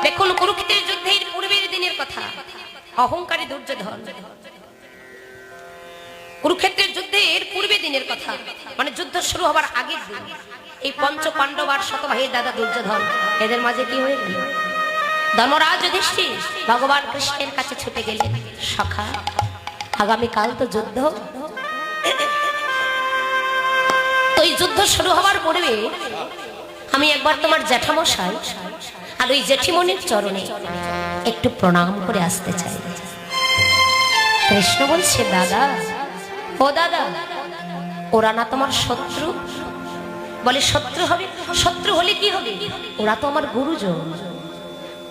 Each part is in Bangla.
দেখুন কুরুক্ষেত্রের যুদ্ধের পূর্বের দিনের কথা। অহংকারী দুর্যোধন, কুরুক্ষেত্রের যুদ্ধের পূর্বের দিনের কথা, মানে যুদ্ধ শুরু হবার আগের দিন। এই পঞ্চ পাণ্ডব আর শত ভাইয়ের দাদা দুর্যোধন, এদের মাঝে কি হয়ে গেল? ধর্মরাজ যুধিষ্ঠির ভগবান কৃষ্ণের কাছে ছুটে গেলেন, সখা আগামীকাল তো যুদ্ধ, ওই যুদ্ধ শুরু হবার পূর্বে আমি একবার তোমার জ্যাঠামশাই আর ওই জেঠিমণির চরণে একটু প্রণাম করে আসতে চাই। কৃষ্ণ বলছে, দাদা, ও দাদা, ওরা না তোমার শত্রু? বলে শত্রু হবে? শত্রু হলে কি হবে? ওরা তো আমার গুরুজন।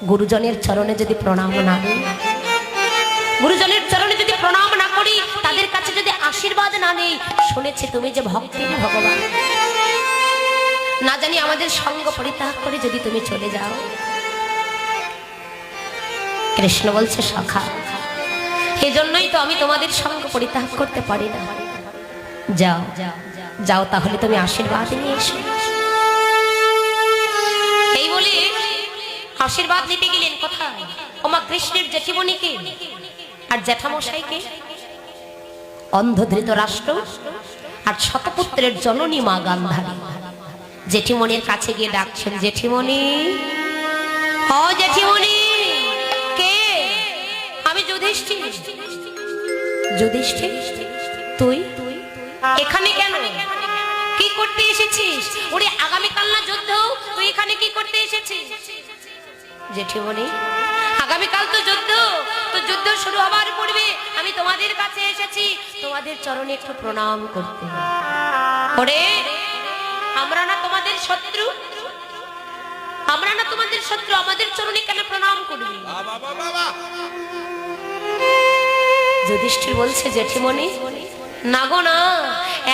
গুরুজনের চরণে যদি প্রণাম না দিই, গুরুজনের চরণে যদি প্রণাম না করি, তাদের কাছে যদি আশীর্বাদ না নেই, শুনেছি তুমি যে ভক্তি ভগবান, না জানি আমাদের সঙ্গ পরিত্যাগ করে যদি তুমি চলে যাও। কৃষ্ণ বলছে, সখা এজন্যই তো আমি তোমাদের সঙ্গ পরিত্যাগ করতে পারি না। যাও যাও, তাহলে তুমি আশীর্বাদ নিয়ে এসো। এই বলে আশীর্বাদ নিতে গেলেন কোথায়? ওমা কৃষ্ণের জেঠিমণিকে আর জ্যাঠামশাইকে, অন্ধ ধৃতরাষ্ট্র আর শতপুত্রের জননী মা গান্ধারী। জেঠিমণির কাছে গিয়ে ডাকছেন, জেঠিমণি, ও জেঠিমণি। কে? আমি যুধিষ্ঠির। যুধিষ্ঠির, তুই এখানে কেন? কি করতে এসেছিস? ওরে আগামীকাল না যুদ্ধ, তুই এখানে কি করতে এসেছিস? জেঠিমণি, আগামীকাল তো যুদ্ধ, তো যুদ্ধ শুরু হবার পূর্বে আমি তোমাদের কাছে এসেছি তোমাদের চরণে একটু প্রণাম করতে। ওরে আমরা না তোমাদের শত্রু? আমরা না তোমাদের শত্রু, আমাদের চরণে কেন প্রণাম করবি? যুধিষ্ঠির বলছে, জেঠিমণি, না গো না,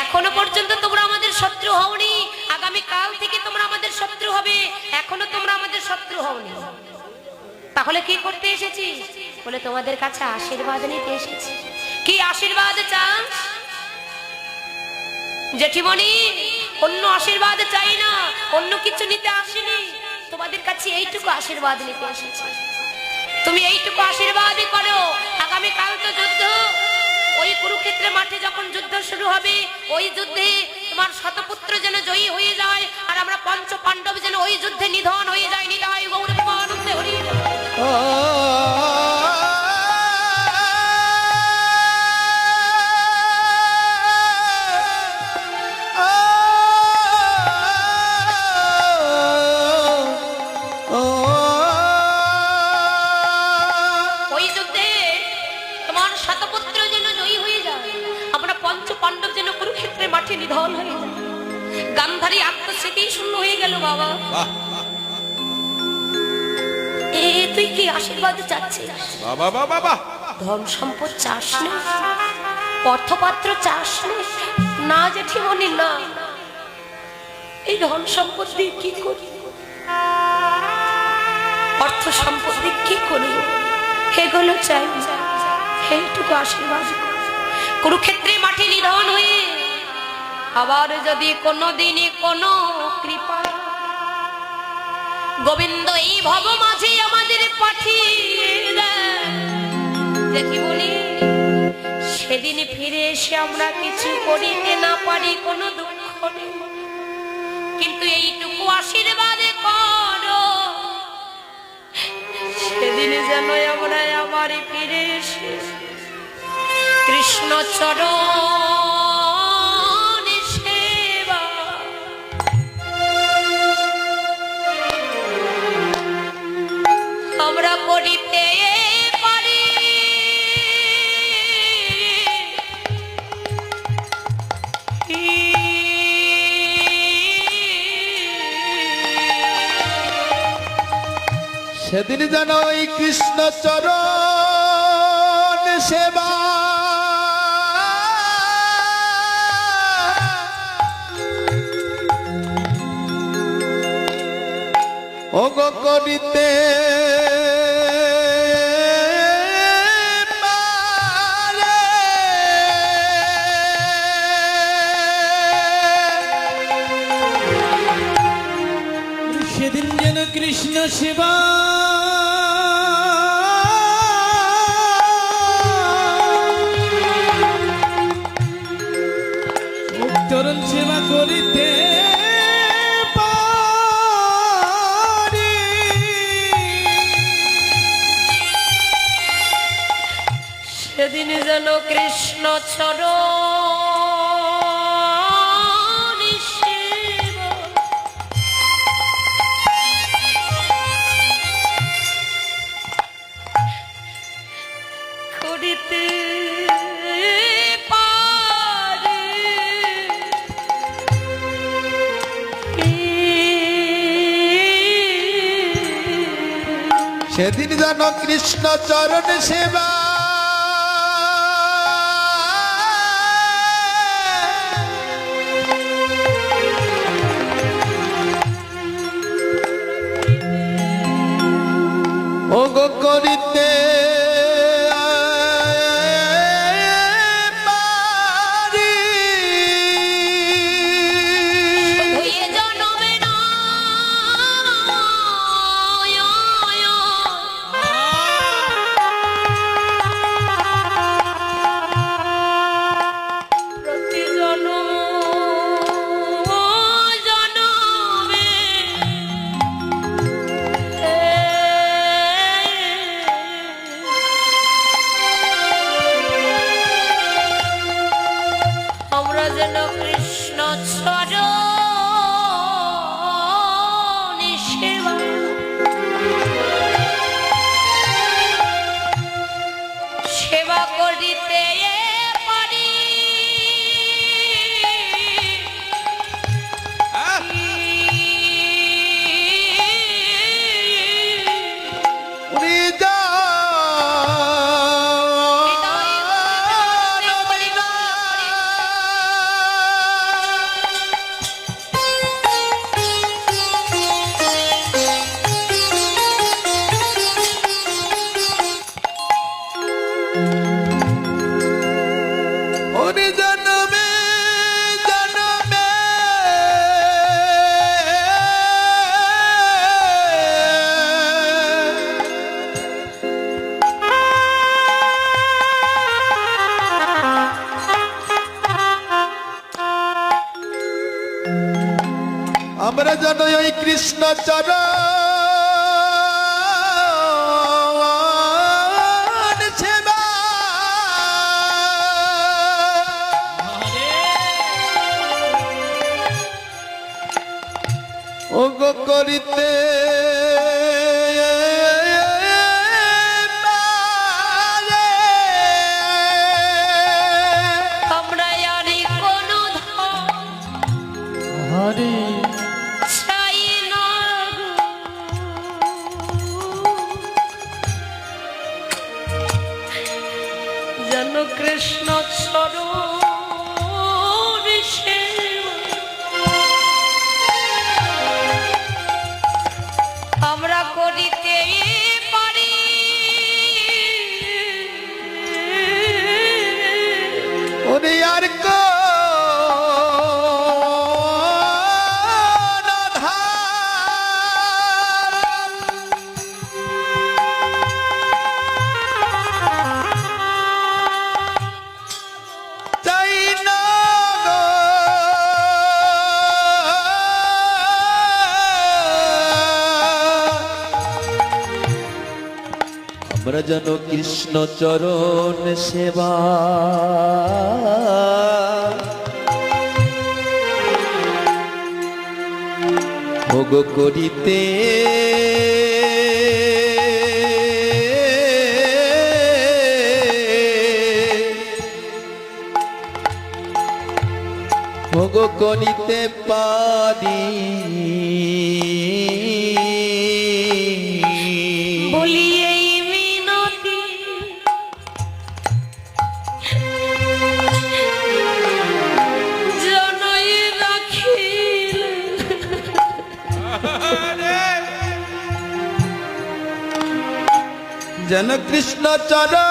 এখনো পর্যন্ত তোমরা আমাদের শত্রু হওনি, আগামী কাল থেকে তোমরা আমাদের শত্রু হবে, এখনো তোমরা আমাদের শত্রু হওনি। তাহলে কি করতে এসেছি? বলে তোমাদের কাছে আশীর্বাদ নিতে এসেছি। কি আশীর্বাদ চান? জেঠিমণি, অন্য আশীর্বাদ চাই না, অন্য কিছু নিতে আসিনি, তোমাদের কাছে এইটুকু আশীর্বাদ নিতে এসেছি। তুমি এইটুকু আশীর্বাদ করো, আগামী কাল তো যুদ্ধ, ওই কুরুক্ষেত্রের মাঠে যখন যুদ্ধ শুরু হবে, ওই যুদ্ধে তোমার শতপুত্র যেন জয়ী হয়ে যায়, আর আমরা পঞ্চ পাণ্ডব যেন ওই যুদ্ধে নিধন হয়ে যায়। নিতাই গৌর প্রেমানন্দে হরি। ওই যুদ্ধে তোমার শতপুত্র যেন জয়ী হয়ে যায়, আমরা পঞ্চ পাণ্ডব যেন কুরুক্ষেত্রের মাঠে নিধন হয়ে যায়। গান্ধারী আত্মস্মৃতি শূন্য হয়ে গেল। বাবা, তুই কি আশীর্বাদ চাচ্ছিস? ধন সম্পদ চাস না, অর্থপাত্র চাস না? জেঠিমণি, না, এই ধন সম্পদ দিয়ে কি করি, অর্থ সম্পদ দিয়ে কি করি, এগুলো চাই, এইটুকু আশীর্বাদ। কুরুক্ষেত্রে মাঠে নিধন হয়ে আবার যদি কোনদিনই কোনো কৃপা গোবিন্দ এই ভব মাঝে আমাদের পাঠিয়ে দেন, জেঠিমণি, সেদিন ফিরে এসে আমরা কিছু করিতে না পারি, কোনো দুঃখ নেই, কিন্তু এইটুকু আশীর্বাদ করো, সেদিন যেন আমরা আবার ফিরে এসে কৃষ্ণ চরণ সেবা আমরা করিতে পারি। সেদিন যেন ওই কৃষ্ণ চরণ সেবা ওগো করিতে সেদিন যেন কৃষ্ণ সেবা করিতে পারি সেদিন যেন কৃষ্ণ চরণ সেবা করিতে পারি। সেদিন যেন কৃষ্ণ চরণ সেবা ও গো করিতে পারি। হয়ে জনমে প্রতি জনমে আমরা যেন কৃষ্ণ চরণ সেবা সেবা করিতে পারি। আমরা যেন ওই কৃষ্ণ চরণ সেবা ও গো করিতে আমরা আরি কোন হরি চাই না যেন কৃষ্ণ চরণ সেবা আমরা করিতে পারি। ওরে আর আমরা যেন কৃষ্ণ চরণ সেবা ভোগ করিতে ভোগ করিতে পারি। বলি এই মিনতি জনই রাখিল যেন কৃষ্ণ চরণ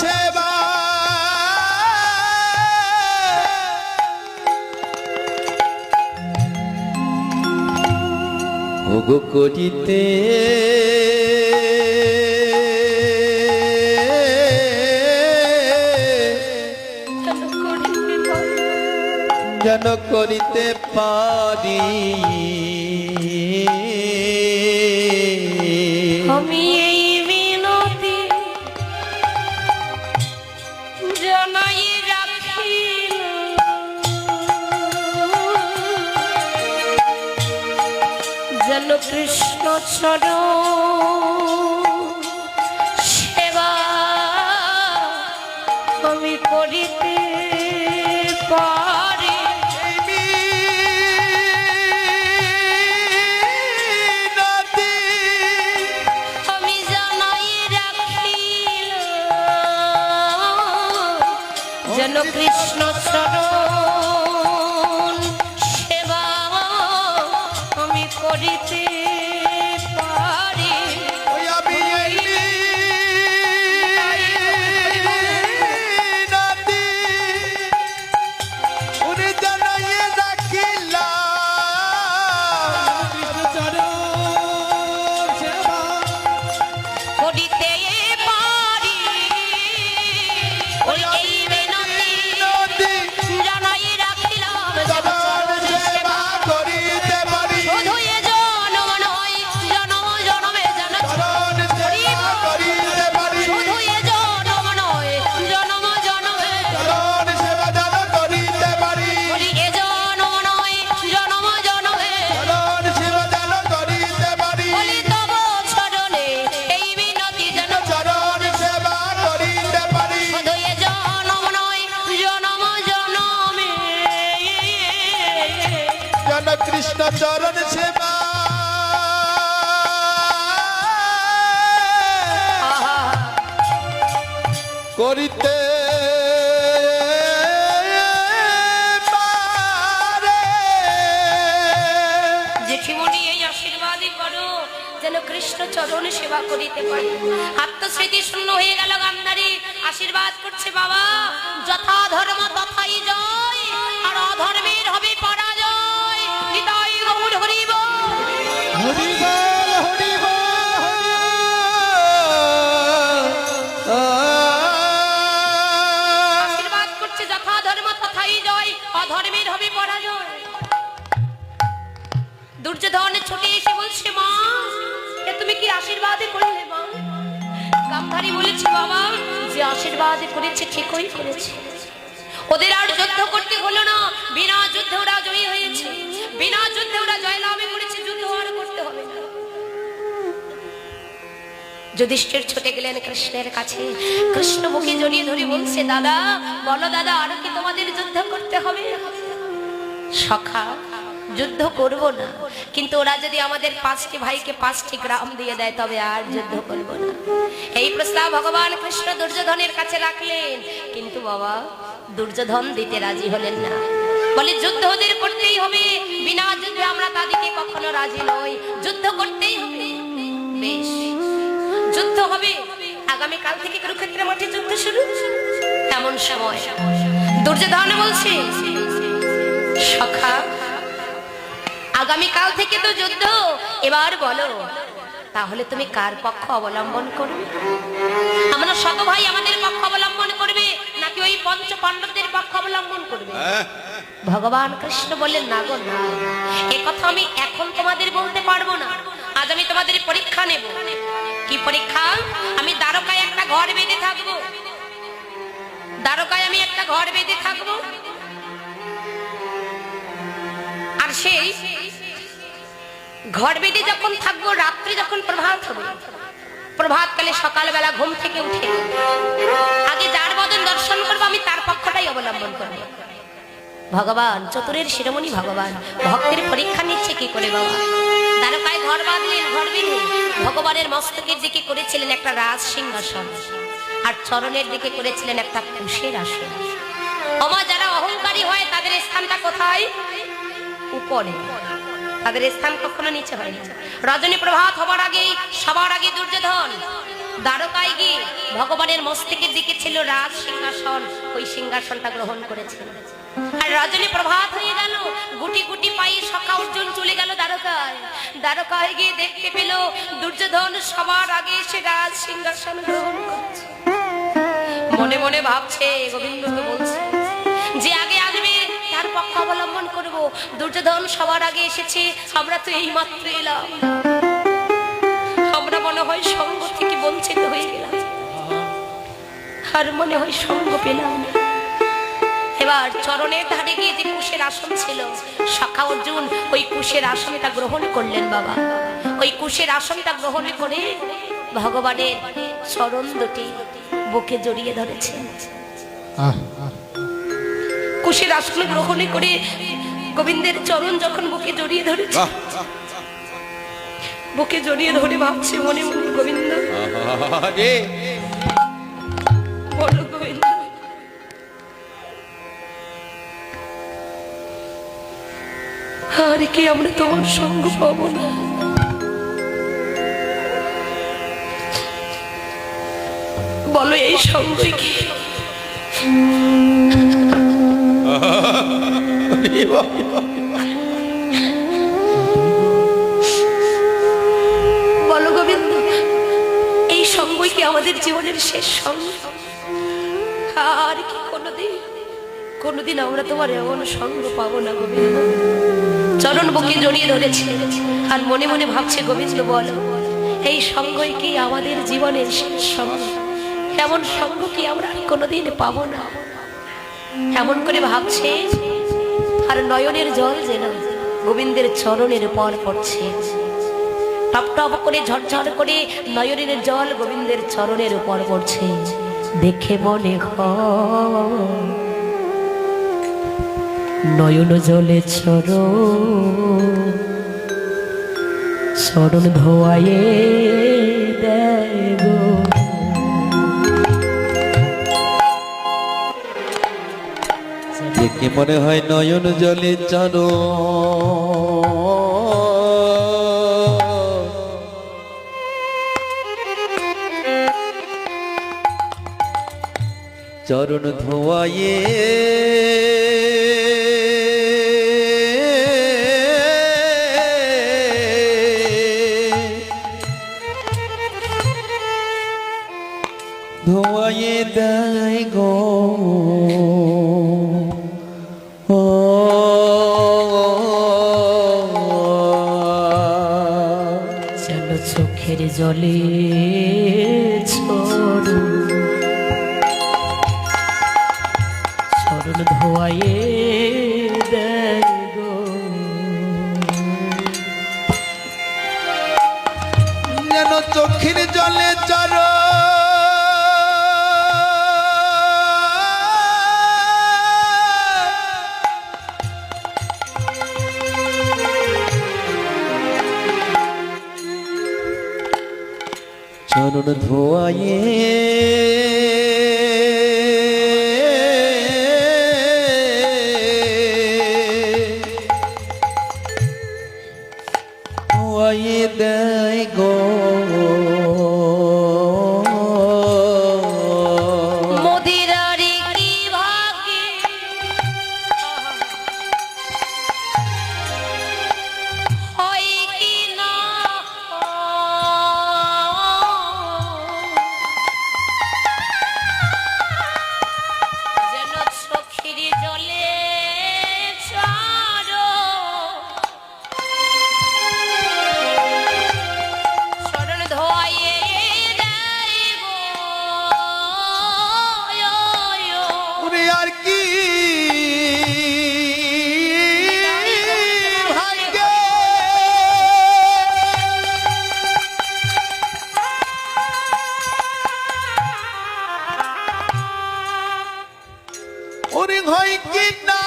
সেবা ভোগ করিতে যেন করিতে পারি। আমি এই বিনতি জানাই রাখিলাম, যেন কৃষ্ণ চরণ সেবা আমি করিতে পারি। আমি জানাই রাখিলাম, যেন কৃষ্ণ চরণ সেবা আমি করিতে পারি। ওই আমি এই নাতি উনি জানাইয়ে রাখিলাম, কৃষ্ণচরণ সেবা করিতে পারি। ওই এই বিনতি জানাই রাখিলাম, চরণ সেবা করিতে পারি। শুধু এ জনম নয়, জনম জনমে যেন চরণ সেবা করিতে পারি। শুধু এ জনম নয়, জনম জনমে চরণ সেবা যেন করিতে পারি। বলি এ জনম নয়, জনম জনমে চরণ সেবা যেন করিতে পারি। বলি তব চরণে এই বিনতি যেন চরণ সেবা করিতে পারি। শুধু এ জনম নয়, জনম জনমে যেন কৃষ্ণ চরণ সেবা আহা করিতে পারে। জেঠিমণি এই আশীর্বাদই করো যেন কৃষ্ণ চরণ সেবা করিতে পারি। আত্মস্মৃতি শূন্য হয়ে গেল গান্ধারী, আশীর্বাদ করছে বাবা, যথা ধর্ম তথাই জয়, আর অধর্মের হবে পরাজয়। হৃদয় গৌর হরিব। হরি বল, হরি বল, আশীর্বাদ করছে যথা ধর্ম তথাই জয়, অধর্মের হবে পরাজয়। দুর্যোধন ছুটে এসে বলছে মা, এ তুমি কি আশীর্বাদ করলে মা? গান্ধারী বলেছে বাবা, যে আশীর্বাদ করেছে ঠিকই করেছে। ওদের আর যুদ্ধ করতে হলো না, বিনা যুদ্ধে ওরা জয়ী হয়েছে, বিনা যুদ্ধে ওরা জয়লাভ করেছে, যুদ্ধ আর করতে হবে না। যুধিষ্ঠির ছুটে গেলেন কৃষ্ণের কাছে, কৃষ্ণ মুখে জড়িয়ে ধরে বলছে দাদা, বলো দাদা, আরো কি তোমাদের যুদ্ধ করতে হবে? সখা, যুদ্ধ করব না, কিন্তু ওরা যদি আমাদের 5টি ভাইকে 5টি গ্রাম দিয়ে দেয় তবে আর যুদ্ধ করব না। এই প্রস্তাব ভগবান কৃষ্ণ দুর্যোধনের কাছে রাখলেন, কিন্তু বাবা দুর্যোধন দিতে রাজি হলেন না। বলে যুদ্ধ ওদের করতেই হবে, বিনা যুদ্ধে আমরা তাদেরকে কখনো রাজি নই, যুদ্ধ করতেই হবে। বেশ, যুদ্ধ হবে। আগামী কাল থেকে কুরুক্ষেত্রের মাঠে যুদ্ধ শুরু। এমন সময় দুর্যোধন বলছে, সখা আগামী কাল থেকে তো যুদ্ধ, এবার বলো তাহলে তুমি কার পক্ষ অবলম্বন করবে? আমরা শত ভাই আমাদের পক্ষ অবলম্বন করবে নাকি ওই পঞ্চ পাণ্ডবদের পক্ষ অবলম্বন করবে? ভগবান কৃষ্ণ বললেন না গো না, এ কথা আমি এখন তোমাদের বলতে পারবো না, আজ আমি তোমাদের পরীক্ষা নেব। কি পরীক্ষা? আমি দ্বারকায় একটা ঘর বেঁধে থাকবো, দ্বারকায় আমি একটা ঘর বেঁধে থাকবো, আর সেই ঘর বেঁধে যখন থাকবো, রাত্রি যখন প্রভাত হবে, প্রভাতকালে সকালবেলা ঘুম থেকে উঠে আগে যার বদন দর্শন করবো আমি তার পক্ষটাই অবলম্বন করবো। ভগবান চতুরের শিরোমণি ভগবান ভক্তের পরীক্ষা নিচ্ছে কি করে বাবা? দ্বারকায় ঘর বাঁধলেন, ঘর বেঁধে ভগবানের মস্তকের দিকে করেছিলেন একটা রাজ সিংহাসন, আর চরণের দিকে করেছিলেন একটা কুশের আসন। ওমা, যারা অহংকারী হয় তাদের স্থানটা কোথায়? উপরে, তাদের স্থান কখনো নিচে হয় না। রজনী প্রভাত হবার আগেই সবার আগে দুর্যোধন দ্বারকায় গিয়ে ভগবানের মস্তকের দিকে ছিল রাজ সিংহাসন, ওই সিংহাসনটা গ্রহণ করেছিল। আর রজনী প্রভাত হয়ে গেল, গুটি গুটি পায়ে সখা অর্জুন চলে গেল দ্বারকায়। দ্বারকায় গিয়ে দেখতে পেল দুর্যোধন সবার আগে এসে রাজ সিংহাসন গ্রহণ করছে। মনে মনে ভাবছে, গোবিন্দকে বলছে যে আগে আসবে তার পক্ষ অবলম্বন করব। দুর্যোধন সবার আগে এসেছে, আমরা তো এই মাত্র এলাম, আমরা মনে হয় সঙ্গ থেকে বঞ্চিত হয়ে গেলাম, আর মনে হয় সঙ্গ পেলাম। এবার চরণের ধারে গিয়ে যে কুশের আসন ছিল, সখা অর্জুন ওই কুশের আসনটা গ্রহণ করলেন। বাবা, ওই কুশের আসনটা গ্রহণ করে ভগবানের চরণ দুটি বুকে জড়িয়ে ধরেছেন। কুশের আসন গ্রহণ করে গোবিন্দের চরণ যখন বুকে জড়িয়ে ধরেছে, বুকে জড়িয়ে ধরে ভাবছে মনে মনে, গোবিন্দ বলো গোবিন্দ, আর কি আমরা তোমার সঙ্গ পাবো না? বলো এই সঙ্গই কি? বলো গোবিন্দ, এই সঙ্গই কি আমাদের জীবনের শেষ সঙ্গ? আর কি কোনোদিন আমরা তোমার এমন সঙ্গ পাবো না গোবিন্দ? চরণ বুকে জড়িয়ে ধরেছে আর মনে মনে ভাবছে, গোবিন্দ বলো এই সঙ্গই কি আমাদের জীবনের শেষ সঙ্গ? এমন সঙ্গ কি আমরা কোনোদিন পাবো না? এমন করে ভাবছে, আর নয়নের জল যেন গোবিন্দের চরণের পর পড়ছে। টপ টপ করে ঝরঝর করে নয়নের জল গোবিন্দের চরণের উপর পড়ছে। দেখে মনে হয় নয়ন জলে চরণ ধোয়ায়ে দেয় গো। দেখে মনে হয় নয়ন জলে চরণ ধোয়ায়ে ধোয়ায়ে দেয় গো। যেন চোখের জলে চরণ ধোয়ায়ে দেয় গো। যেন চোখের জলে চরণ চরণ ধোয়ায়ে ধোয়ায়ে দেয় গো। মদিরারে কি ভাগ্যে হয় কি না, যেন চোখের জলে চরণ ধোয়ায়ে দেয় গো। ওরে আর কি ভাগ্যে ওরে হয় কি না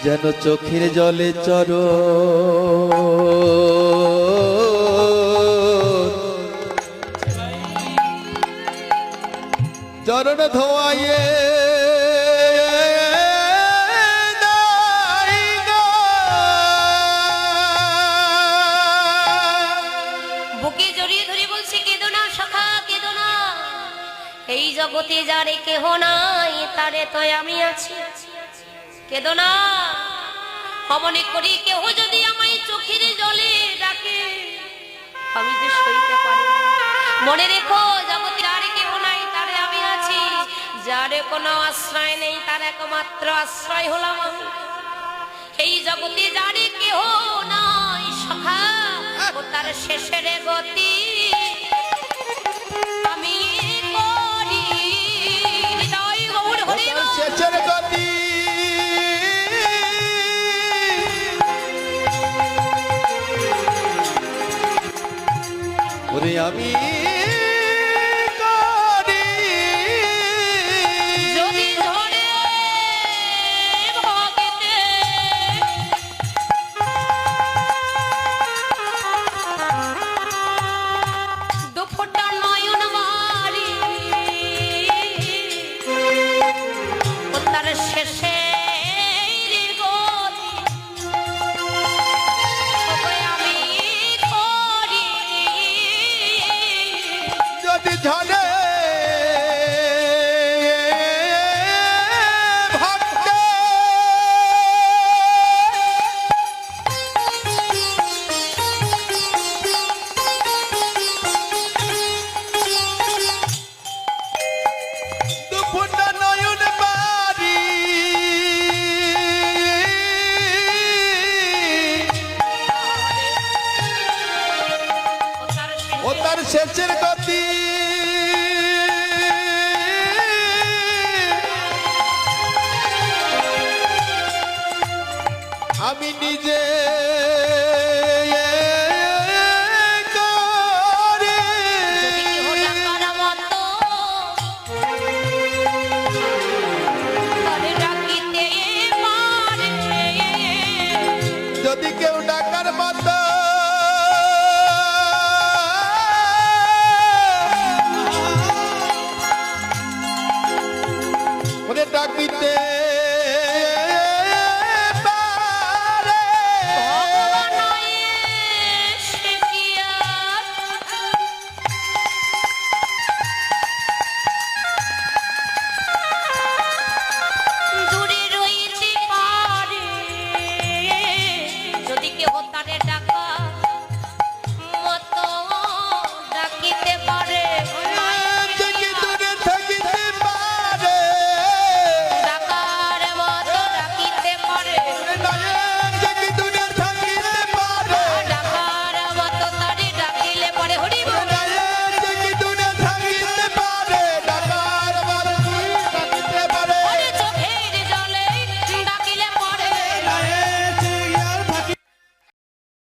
যেন চোখের জলে চরণ ধোয়ায়ে দেয় গো। বুকে জড়িয়ে ধরে বলছে, কেঁদো না সখা কেঁদো না, এই জগতে যারে কেহ নাই তারে তো আমি আছি। কেঁদো না, অমনে করি কেহ যদি চোখের জলে ডাকে আমি যে সইতে পারি না। মনে রেখো জগতে আর কেউ নাই, তারে আমি আছি। যার কোনো আশ্রয় নেই তার একমাত্র আশ্রয় হলাম আমি। এই জগতে যার কেহ নাই সখা, ও তার শেষের গতি আমি করি। হৃদয় গৌর হরি তার শেষের গতি ওরে আমি করি যদি ধরে ভগতে দুফোঁটা নয়ন মারি ও তার শেষে আমি করি। যদি ঝরে ভক্তে দুফুটা নয়ন বাড়ি ও তার শেষের গতি আমি নিজে করি। যদি কেহ ডাকার মতো তারে ডাকিতে পারে, যদি কেউ ডাকার মতো ওরে ডাকিতে পারে, ভগবান এসে কি আর দূরে রইতে পারে। যদি কেহ তারে ডাকা মতো ডাকিতে পারে